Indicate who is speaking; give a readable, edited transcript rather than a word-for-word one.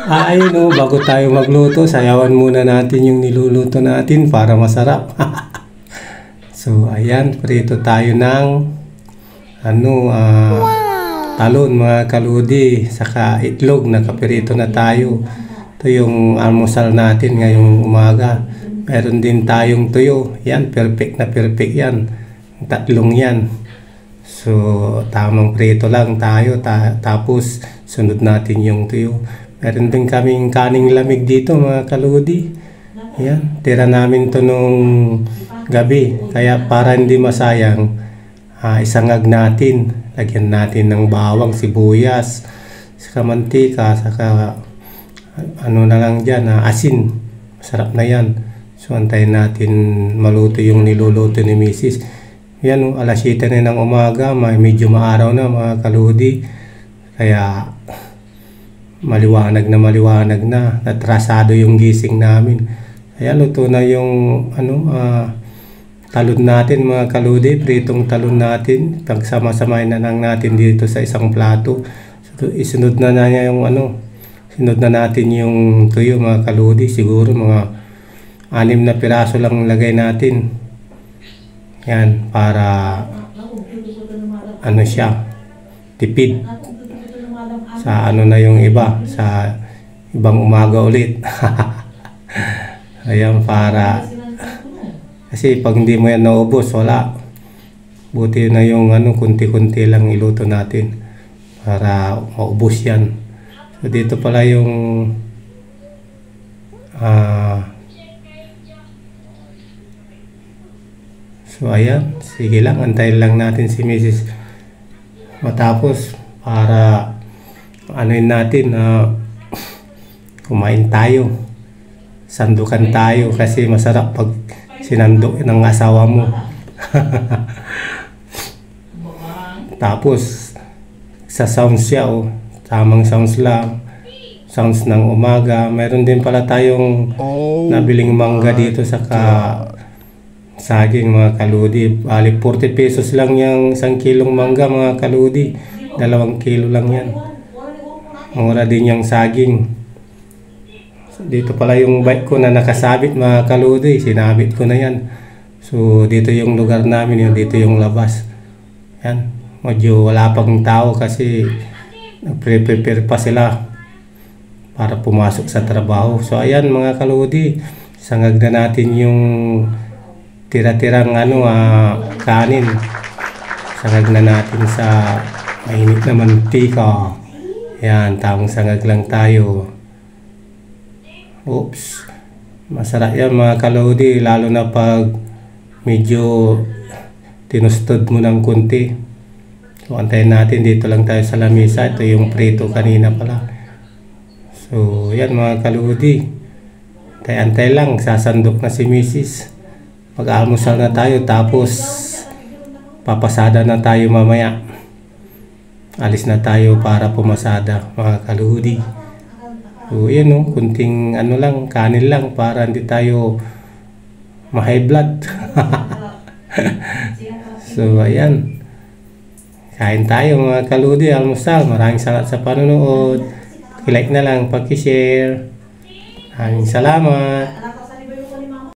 Speaker 1: Ayun o, bago tayo magluto, sayawan muna natin yung niluluto natin para masarap. So, ayan, prito tayo ng talon mga kaludi, saka itlog, nakapirito na tayo. Ito yung almusal natin ngayong umaga. Meron din tayong tuyo. Yan, perfect na perfect yan. Tatlong yan. So, tamang prito lang tayo. Tapos, sunod natin yung tuyo. Meron din kaming kaning lamig dito mga kaludi. Yan, tira namin to nung gabi. Kaya para hindi masayang, isangag natin. Lagyan natin ng bawang, sibuyas, saka mantika, saka ano na lang dyan, asin. Masarap na yan. So, antayin natin maluto yung niluluto ni Mrs. Yan, alas 7 na ng umaga, medyo maaraw na mga kaludi. Kaya maliwanag na. Natrasado yung gising namin. Ayan, luto na yung talon natin mga kaludi, pritong talon natin. Pagsama-samahin na lang natin dito sa isang plato. So, isunod na niya yung sunod na natin yung tuyo mga kaludi. Siguro mga 6 na piraso lang lagay natin. Yan, para siya, tipid. Sa na yung iba, sa ibang umaga ulit. Ayan, para kasi pag hindi mo yan naubos, wala. Buti na yung kunti-kunti lang iluto natin para maubos yan. So dito pala yung so ayan, sige lang, antayin lang natin si Mrs. matapos para natin kumain tayo, sandukan tayo kasi masarap pag sinandok ng asawa mo. Tapos sa sounds siya, tamang sounds lang, sounds ng umaga. Meron din pala tayong nabiling mangga dito sa saging mga kaludi. Bali 40 pesos lang yung 1 kilong mangga mga kaludi. 2 kilo lang yan. Mura din yung saging. So, dito pala yung bike ko na nakasabit mga kaludi. Sinabit ko na yan. So dito yung lugar namin, dito yung labas. Yan. Medyo wala pang tao kasi nagpre-prepare pa sila para pumasok sa trabaho. So ayan mga kaludi, sangag na natin yung tira-tirang kanin. Sangag na natin sa mainit na mantika. Yan, tamang sangag lang tayo. Oops. Masarap yan mga kaludi, lalo na pag medyo tinustod mo ng kunti. So antayin natin, dito lang tayo sa lamesa. Ito yung prito kanina pala. So yan mga kaludi, antay lang, sasandok na si Mrs. Mag-almusal na tayo, tapos papasada na tayo mamaya. Alis na tayo para pumasada mga kaludi. So yan kunting lang, kanin lang para hindi tayo ma-high blood. So ayan, kain tayo mga kaludi, almusal. Maraming salamat sa panonood. Like na lang, pag-share. Maraming salamat.